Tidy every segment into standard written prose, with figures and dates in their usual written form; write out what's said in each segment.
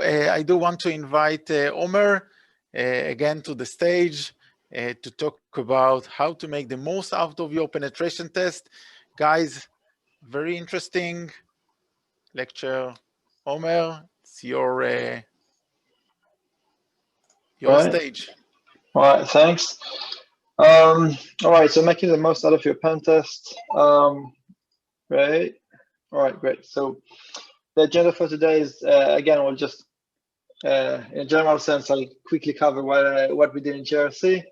I do want to invite Omer again to the stage to talk about how to make the most out of your penetration test. Guys, very interesting lecture. Omer, it's your stage. All right, thanks. All right, so making the most out of your pen test. Great. All right, great. So the agenda for today is, again, we'll just, in a general sense, I'll quickly cover what we did in GRSee,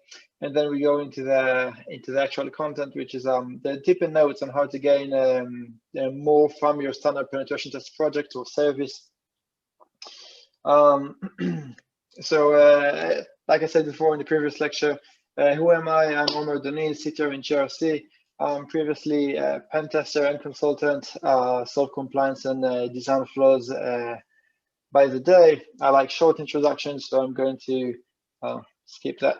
and then we go into the actual content, which is the tip and notes on how to gain more from your standard penetration test project or service. So, like I said before in the previous lecture, who am I? I'm Omer Donin, CTO in GRSee. Previously pen tester and consultant, solve compliance and design flaws by the day. I like short introductions, so I'm going to skip that.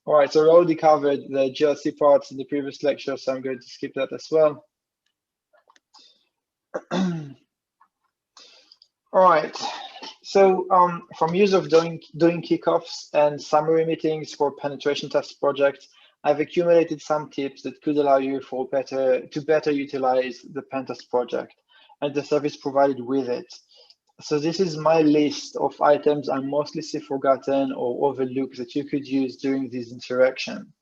All right, so we already covered the GRSee parts in the previous lecture, so I'm going to skip that as well. All right, so from years of doing kickoffs and summary meetings for penetration test projects, I've accumulated some tips that could allow you to better utilize the Pentest project and the service provided with it. So this is my list of items I mostly see forgotten or overlooked that you could use during this interaction.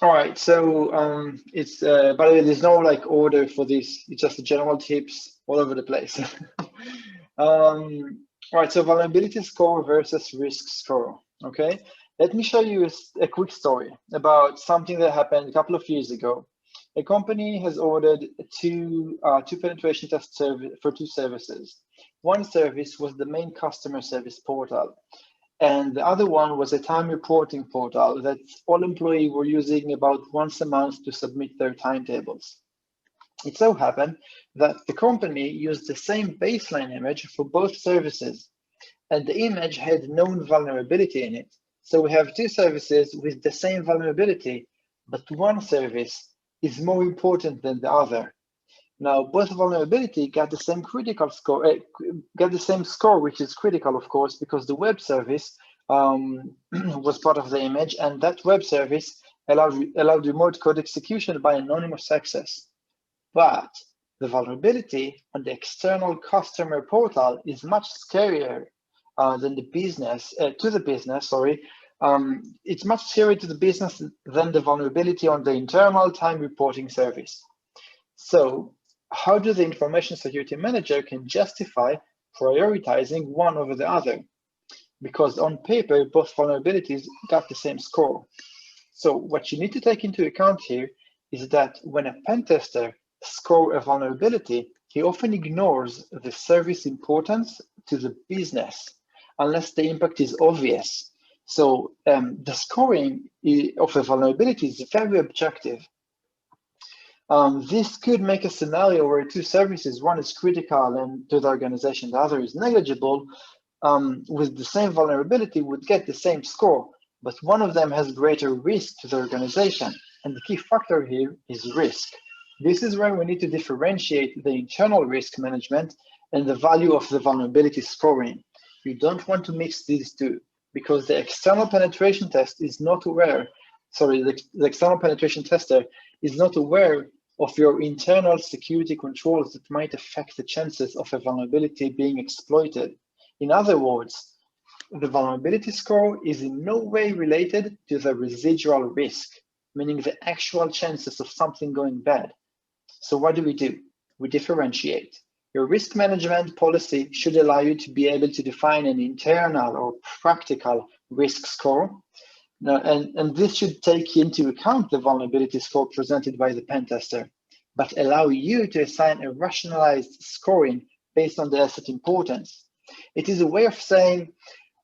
All right, so it's by the way, there's no like order for this. It's just the general tips all over the place. All right, so vulnerability score versus risk score. Okay, let me show you a quick story about something that happened a couple of years ago. A company has ordered two penetration tests for two services. One service was the main customer service portal, and the other one was a time reporting portal that all employees were using about once a month to submit their timetables. It so happened that the company used the same baseline image for both services, and the image had known vulnerability in it. So we have two services with the same vulnerability, but one service is more important than the other. Now, both vulnerability got the same critical score, got the same score, which is critical, of course, because the web service was part of the image, and that web service allowed remote code execution by anonymous access. But the vulnerability on the external customer portal is much scarier than the business, it's much scarier to the business than the vulnerability on the internal time reporting service. So how do the information security manager can justify prioritizing one over the other? Because on paper, both vulnerabilities got the same score. So what you need to take into account here is that when a pen tester scores a vulnerability, he often ignores the service importance to the business unless the impact is obvious. So the scoring of a vulnerability is very objective. This could make a scenario where two services, one is critical and to the organization, the other is negligible, with the same vulnerability would get the same score, but one of them has greater risk to the organization. And the key factor here is risk. This is where we need to differentiate the internal risk management and the value of the vulnerability scoring. You don't want to mix these two, because the external penetration test is not aware, the external penetration tester is not aware of your internal security controls that might affect the chances of a vulnerability being exploited. In other words, the vulnerability score is in no way related to the residual risk, meaning the actual chances of something going bad. So what do? We differentiate. Your risk management policy should allow you to be able to define an internal or practical risk score. Now, and this should take into account the vulnerability score presented by the pen tester, but allow you to assign a rationalized scoring based on the asset importance. It is a way of saying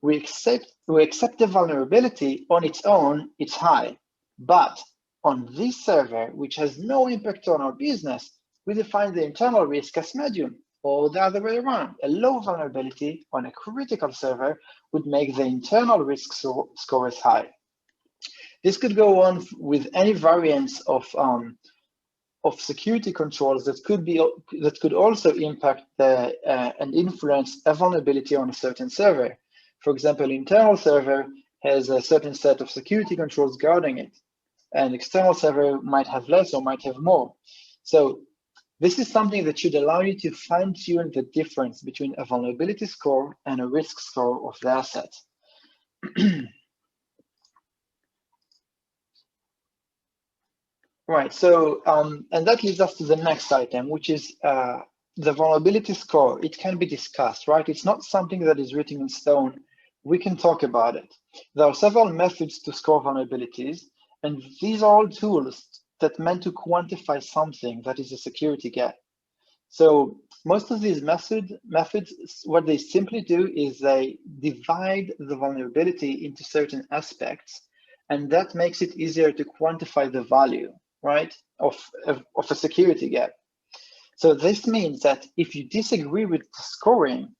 we accept the vulnerability on its own, it's high, but on this server, which has no impact on our business, we define the internal risk as medium, or the other way around. A low vulnerability on a critical server would make the internal risk score as high. This could go on with any variance of of security controls that could also impact and influence a vulnerability on a certain server. For example, an internal server has a certain set of security controls guarding it, and external server might have less or might have more. So this is something that should allow you to fine-tune the difference between a vulnerability score and a risk score of the asset. Right, so, and that leads us to the next item, which is the vulnerability score. It can be discussed, right? It's not something that is written in stone. We can talk about it. There are several methods to score vulnerabilities, and these are all tools that meant to quantify something that is a security gap. So most of these methods, what they simply do is they divide the vulnerability into certain aspects, and that makes it easier to quantify the value, right, of a security gap. So this means that if you disagree with the scoring,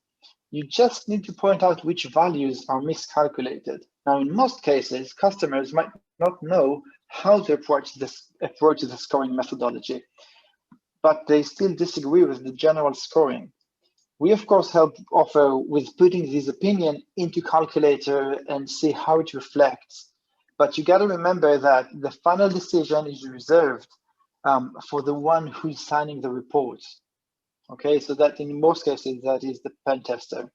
you just need to point out which values are miscalculated. Now, in most cases, customers might not know how to approach the scoring methodology, but they still disagree with the general scoring. We, of course, help offer with putting this opinion into calculator and see how it reflects. But you got to remember that the final decision is reserved for the one who's signing the report. Okay, so that in most cases, that is the pen tester.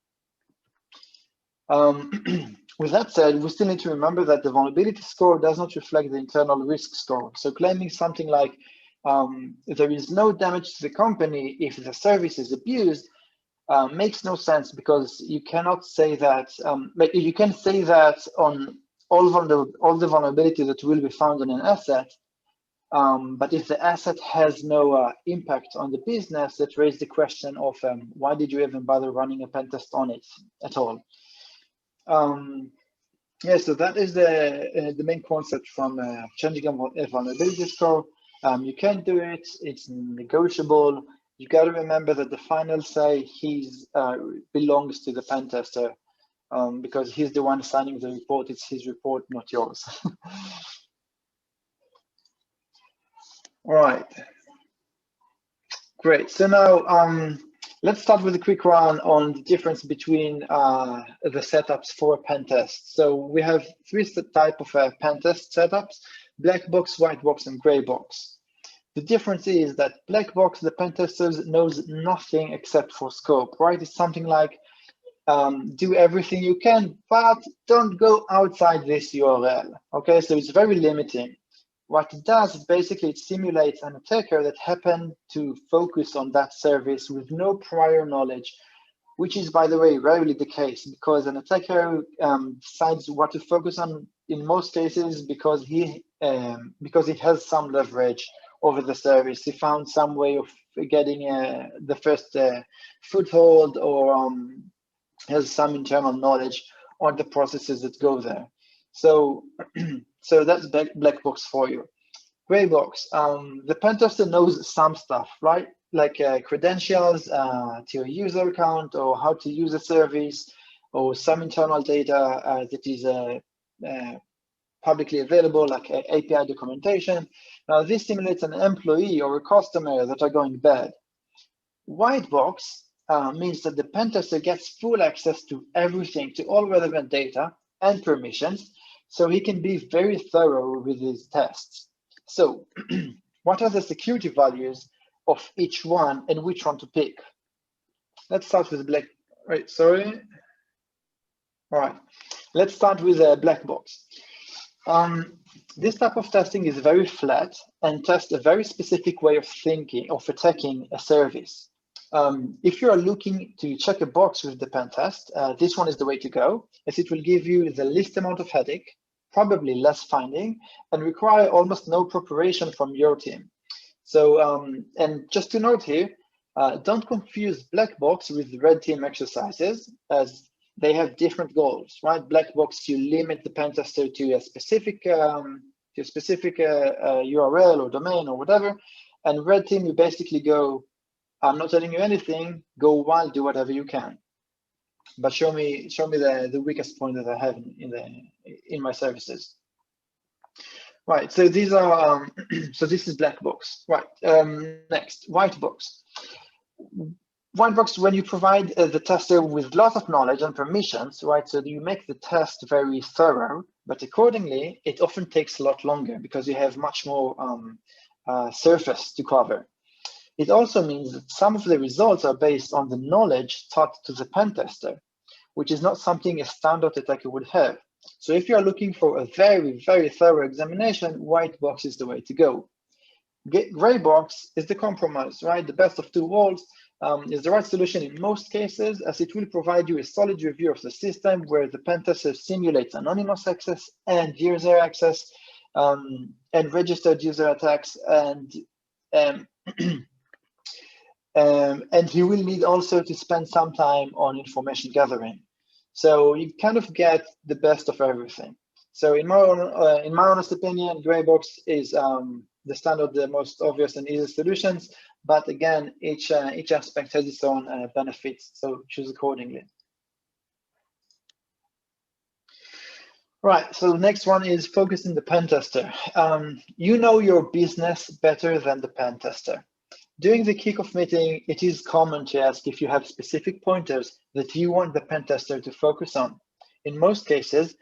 With that said, we still need to remember that the vulnerability score does not reflect the internal risk score. So claiming something like there is no damage to the company if the service is abused makes no sense, because you cannot say that, but you can say that on all the vulnerability that will be found on an asset, but if the asset has no impact on the business, that raises the question of why did you even bother running a pen test on it at all? Yeah, so that is the main concept from changing a vulnerability score. You can do it, it's negotiable. You got to remember that the final say belongs to the pen tester, because he's the one signing the report. It's his report, not yours. All right, great. So now let's start with a quick run on the difference between the setups for a pen test. So we have three types of pen test setups: black box, white box, and gray box. The difference is that black box, the pen tester knows nothing except for scope, right? It's something like do everything you can, but don't go outside this URL. Okay, so it's very limiting. What it does is basically it simulates an attacker that happened to focus on that service with no prior knowledge, which is, by the way, rarely the case, because an attacker decides what to focus on in most cases because he has some leverage over the service. He found some way of getting the first foothold, or has some internal knowledge on the processes that go there. So, so that's black box for you. Gray box, the pen tester knows some stuff, right? Like credentials to your user account, or how to use a service, or some internal data that is publicly available, like API documentation. Now, this simulates an employee or a customer that are going bad. White box means that the pen tester gets full access to everything, to all relevant data and permissions, so he can be very thorough with his tests. So what are the security values of each one and which one to pick? Let's start with black, right, sorry. All right, let's start with a black box. This type of testing is very flat and tests a very specific way of thinking, of attacking a service. If you are looking to check a box with the pen test, this one is the way to go, as it will give you the least amount of headache, probably less finding, and require almost no preparation from your team. So, and just to note here, don't confuse black box with red team exercises, as they have different goals, right? Black box, you limit the pen tester to a specific URL or domain or whatever, and red team, you basically go, I'm not telling you anything, go wild, do whatever you can, but show me the weakest point that I have in my services. Right, so these are, so this is black box. Right, next, white box. White box, when you provide the tester with lots of knowledge and permissions, right, so you make the test very thorough, but accordingly, it often takes a lot longer because you have much more surface to cover. It also means that some of the results are based on the knowledge taught to the pen tester, which is not something a standard attacker would have. So if you are looking for a very, very thorough examination, white box is the way to go. Gray box is the compromise, right? The best of two worlds is the right solution in most cases, as it will provide you a solid review of the system where the pen tester simulates anonymous access and user access and registered user attacks, and and he will need also to spend some time on information gathering. So you kind of get the best of everything. So in my honest opinion, gray box is the standard, the most obvious and easiest solutions. But again, each aspect has its own benefits, so choose accordingly. Right, so the next one is focusing the pen tester. You know your business better than the pen tester. During the kickoff meeting, it is common to ask if you have specific pointers that you want the pen tester to focus on. In most cases,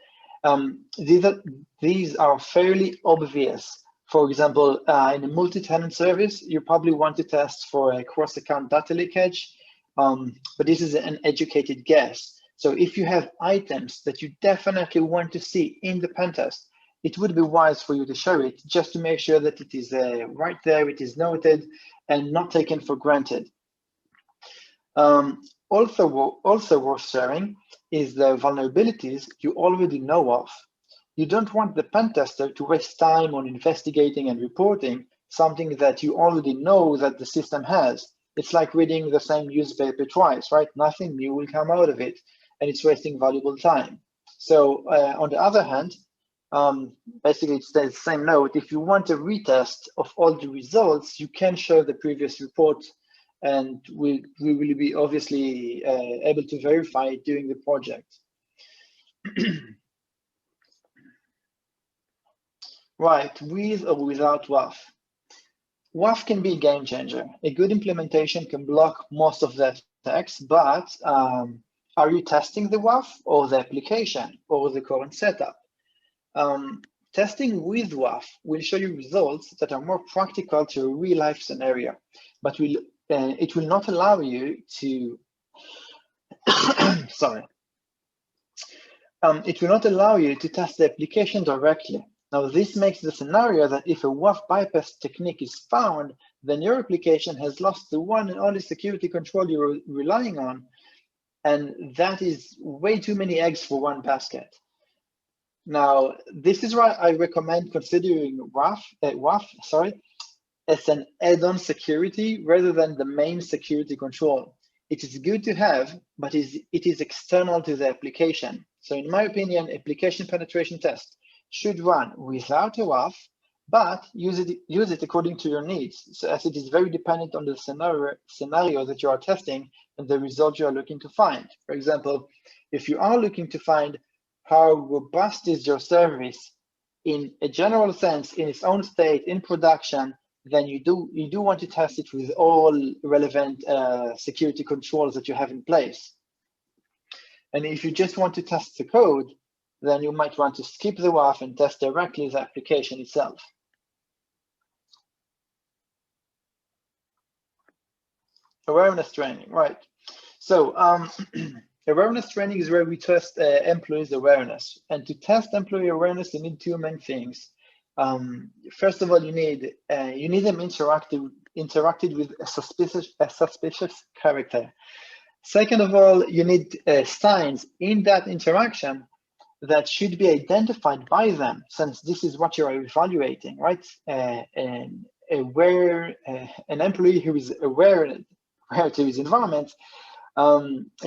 these are fairly obvious. For example, in a multi-tenant service, you probably want to test for a cross-account data leakage, but this is an educated guess. So if you have items that you definitely want to see in the pen test, it would be wise for you to share it just to make sure that it is right there, it is noted, and not taken for granted. Also worth sharing is the vulnerabilities you already know of. You don't want the pen tester to waste time on investigating and reporting something that you already know that the system has. It's like reading the same newspaper twice, right? Nothing new will come out of it, and it's wasting valuable time. So on the other hand, basically it's the same note. If you want a retest of all the results, you can show the previous report, and we will be obviously able to verify it during the project. Right, with or without Waff. Waff can be a game changer. A good implementation can block most of the attacks, but are you testing the Waff or the application or the current setup? Testing with Waff will show you results that are more practical to a real-life scenario, but it will not allow you to, sorry. It will not allow you to test the application directly. Now, this makes the scenario that if a Waff bypass technique is found, then your application has lost the one and only security control you're relying on, and that is way too many eggs for one basket. Now, this is why I recommend considering Waff as an add-on security rather than the main security control. It is good to have, but it is external to the application. So in my opinion, application penetration test should run without a Waff, but use it according to your needs, so as it is very dependent on the scenario that you are testing and the result you are looking to find. For example, if you are looking to find how robust is your service in a general sense, in its own state, in production, then you do want to test it with all relevant security controls that you have in place. And if you just want to test the code, then you might want to skip the Waff and test directly the application itself. Awareness training, right. So awareness training is where we test employees' awareness. And to test employee awareness, you need two main things. First of all, you need them interacted with a suspicious character. Second of all, you need signs in that interaction that should be identified by them, since this is what you are evaluating, right? An employee who is aware to his environment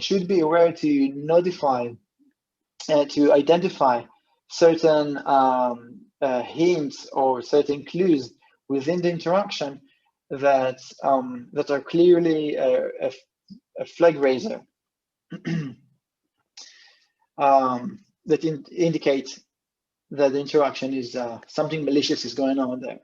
should be aware to notify, to identify certain hints or certain clues within the interaction that are clearly a flag raiser. That indicates that the interaction is something malicious is going on there.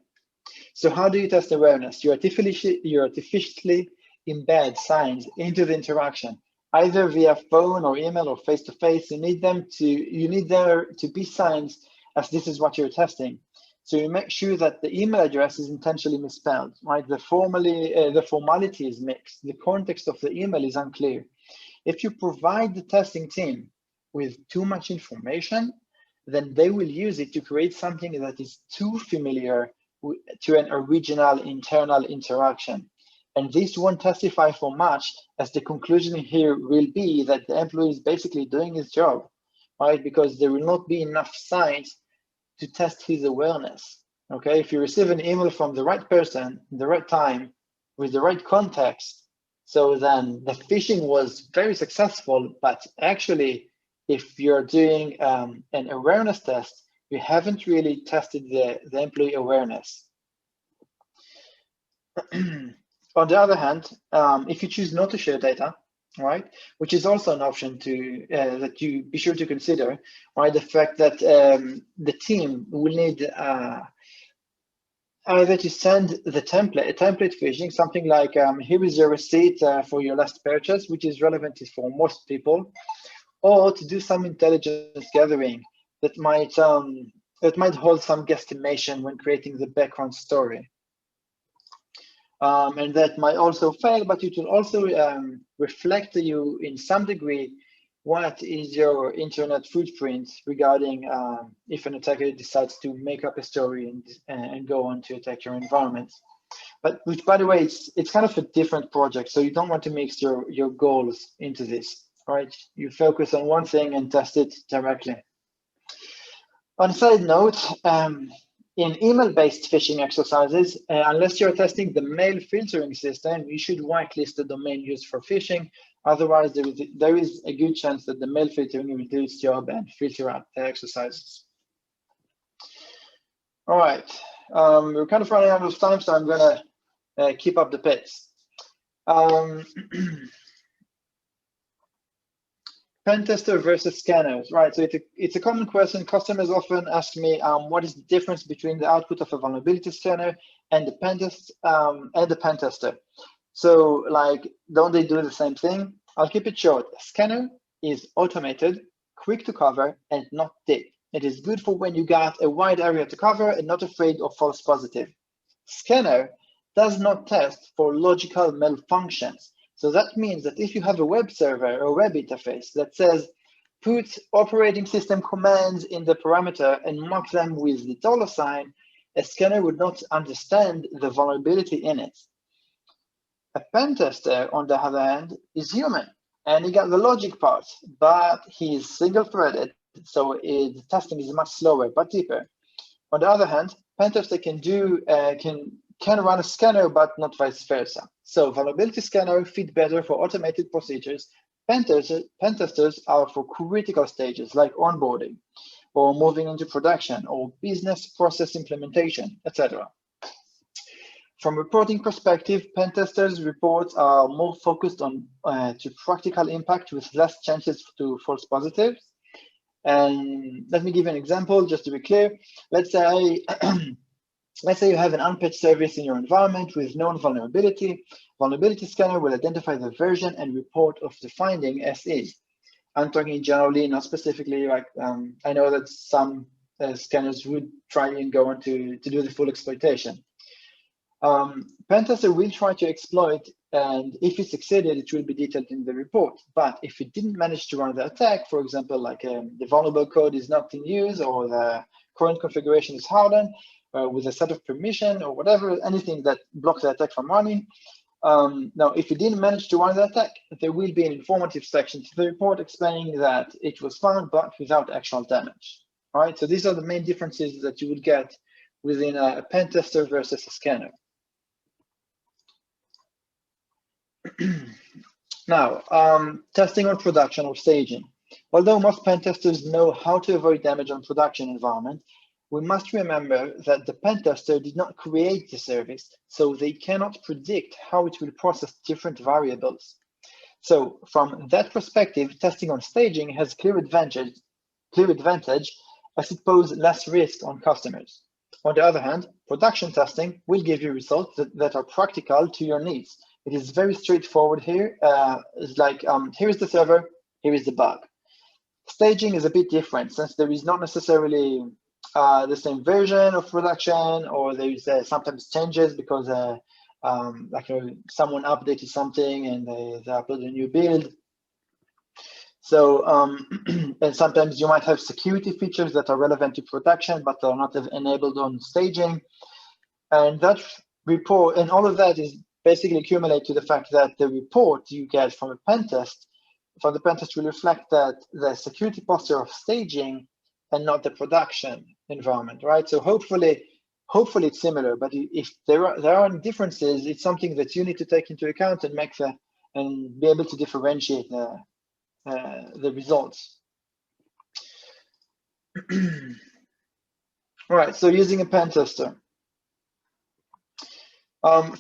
So how do you test awareness? You artificially embed signs into the interaction, either via phone or email or face-to-face. You need there to be signs as this is what you're testing. So you make sure that the email address is intentionally misspelled, right? The formality is mixed. The context of the email is unclear. If you provide the testing team with too much information, then they will use it to create something that is too familiar to an original internal interaction. And this won't testify for much, as the conclusion here will be that the employee is basically doing his job, right? Because there will not be enough signs to test his awareness. Okay, if you receive an email from the right person, the right time, with the right context, so then the phishing was very successful, but actually, if you're doing an awareness test, you haven't really tested the employee awareness. On the other hand, if you choose not to share data, right, which is also an option to that you be sure to consider, right, the fact that the team will need either to send the template phishing, something like here is your receipt for your last purchase, which is relevant for most people, or to do some intelligence gathering that might hold some guesstimation when creating the background story. And that might also fail, but it will also reflect to you in some degree what is your internet footprint regarding if an attacker decides to make up a story and go on to attack your environment. But which, by the way, it's kind of a different project, so you don't want to mix your goals into this, right? You focus on one thing and test it directly. On a side note, in email-based phishing exercises, unless you're testing the mail filtering system, you should whitelist the domain used for phishing. Otherwise, there is a good chance that the mail filtering will do its job and filter out the exercises. All right, we're kind of running out of time, so I'm gonna keep up the pace. Pen tester versus scanners, right? So it's a common question. Customers often ask me, what is the difference between the output of a vulnerability scanner and the pen tester? So, like, don't they do the same thing? I'll keep it short. A scanner is automated, quick to cover, and not deep. It is good for when you got a wide area to cover and not afraid of false positive. Scanner does not test for logical malfunctions. So that means that if you have a web server or web interface that says, put operating system commands in the parameter and mark them with the $, a scanner would not understand the vulnerability in it. A pen tester, on the other hand, is human, and he got the logic part, but he is single-threaded, so the testing is much slower but deeper. On the other hand, pen tester can run a scanner, but not vice versa. So vulnerability scanner fit better for automated procedures. Pen testers are for critical stages like onboarding, or moving into production, or business process implementation, etc. From reporting perspective, pen testers' reports are more focused on to practical impact with less chances to false positives. And let me give you an example, just to be clear. Let's say you have an unpatched service in your environment with known vulnerability. Vulnerability scanner will identify the version and report of the finding as is. I'm talking generally, not specifically. Like I know that some scanners would try and go on to do the full exploitation. Pentester will try to exploit, and if it succeeded, it will be detailed in the report. But if it didn't manage to run the attack, for example, like the vulnerable code is not in use, or the current configuration is hardened with a set of permission or whatever, anything that blocks the attack from running. Now, if it didn't manage to run the attack, there will be an informative section to the report explaining that it was found, but without actual damage. All right, so these are the main differences that you would get within a pen tester versus a scanner. Now, testing on production or staging. Although most pen testers know how to avoid damage on production environment, we must remember that the pen tester did not create the service, so they cannot predict how it will process different variables. So from that perspective, testing on staging has clear advantage as it poses less risk on customers. On the other hand, production testing will give you results that are practical to your needs. It is very straightforward here. It's like, here is the server, here is the bug. Staging is a bit different since there is not necessarily the same version of production, or there is sometimes changes because someone updated something and they uploaded a new build. So, and sometimes you might have security features that are relevant to production, but are not enabled on staging. And that report, and all of that is basically accumulate to the fact that the report you get from a pen test, from the pen test will reflect that the security posture of staging and not the production environment, right? So hopefully it's similar, but if there are differences, it's something that you need to take into account and and be able to differentiate the results. All right, so using a pen tester.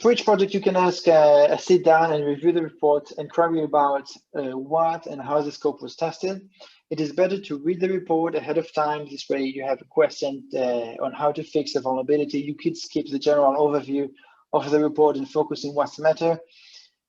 For each project, you can ask a sit down and review the report and query about what and how the scope was tested. It is better to read the report ahead of time. This way you have a question on how to fix a vulnerability. You could skip the general overview of the report and focus on what's the matter.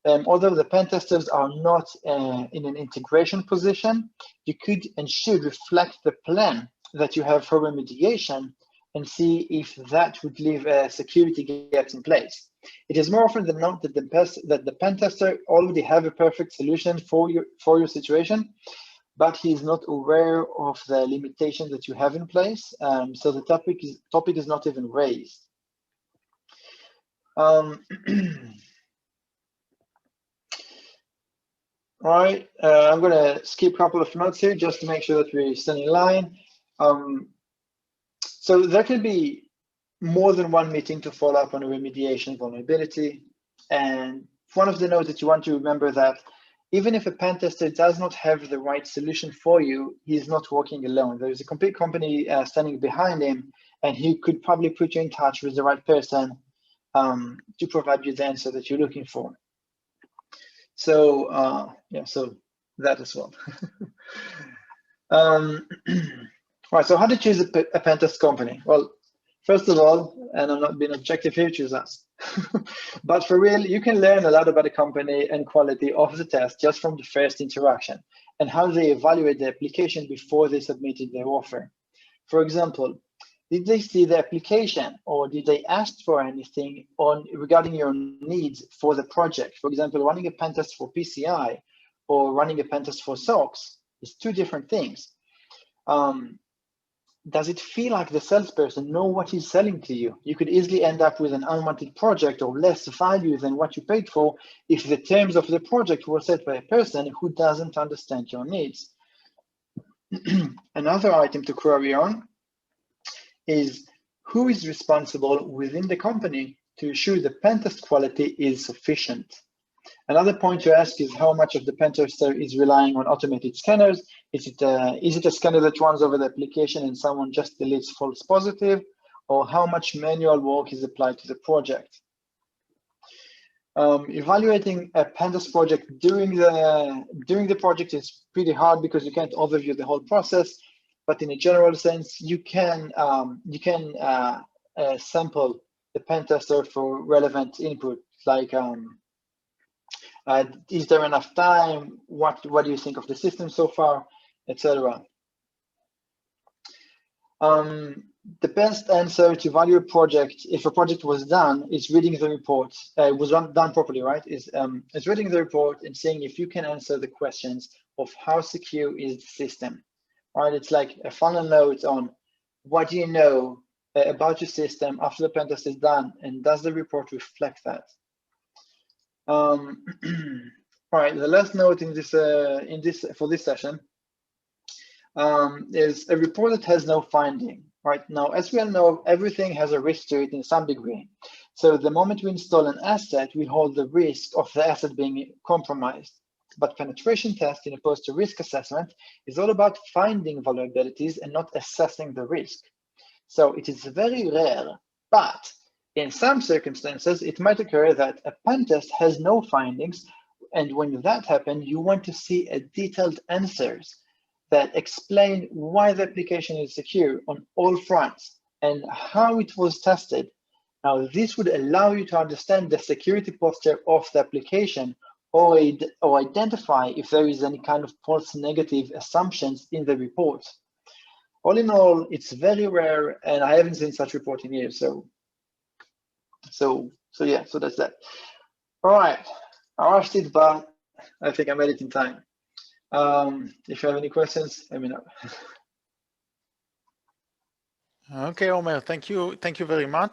Although the pen testers are not in an integration position, you could and should reflect the plan that you have for remediation and see if that would leave security gaps in place. It is more often than not that the pen tester already have a perfect solution for your situation, but he is not aware of the limitations that you have in place. So the topic is not even raised. All right, I'm going to skip a couple of notes here just to make sure that we stay in line. So there can be more than one meeting to follow up on a remediation vulnerability. And one of the notes that you want to remember that even if a pen tester does not have the right solution for you, he's not working alone. There's a complete company standing behind him, and he could probably put you in touch with the right person to provide you the answer that you're looking for. So yeah, so that as well. Right, so how to choose a pen test company? Well, first of all, and I'm not being objective here, choose us. But for real, you can learn a lot about the company and quality of the test just from the first interaction and how they evaluate the application before they submitted their offer. For example, did they see the application, or did they ask for anything regarding your needs for the project? For example, running a pen test for PCI or running a pen test for SOX is two different things. Does it feel like the salesperson know what he's selling to you? You could easily end up with an unwanted project or less value than what you paid for if the terms of the project were set by a person who doesn't understand your needs. Another item to query on is who is responsible within the company to ensure the pen test quality is sufficient. Another point to ask is how much of the pen tester is relying on automated scanners. Is it a scanner that runs over the application and someone just deletes false positive, or how much manual work is applied to the project? Evaluating a pen test project during the project is pretty hard because you can't overview the whole process. But in a general sense, you can sample the pen tester for relevant input, like is there enough time? What do you think of the system so far, etc. The best answer to value a project, if a project was done, is reading the report. Was done properly, right? Is reading the report and seeing if you can answer the questions of how secure is the system. Right? It's like a final note on what do you know about your system after the pen test is done, and does the report reflect that? All right, the last note in this for this session is a report that has no finding. Right now, as we all know, everything has a risk to it in some degree. So the moment we install an asset, we hold the risk of the asset being compromised. But penetration testing, opposed to risk assessment, is all about finding vulnerabilities and not assessing the risk. So it is very rare, but in some circumstances, it might occur that a pen test has no findings, and when that happens, you want to see a detailed answers that explain why the application is secure on all fronts and how it was tested. Now, this would allow you to understand the security posture of the application or identify if there is any kind of false negative assumptions in the report. All in all, it's very rare, and I haven't seen such report in years. So that's that. All right, I rushed it, but I think I made it in time. If you have any questions, let me know. Okay, Omer, thank you very much.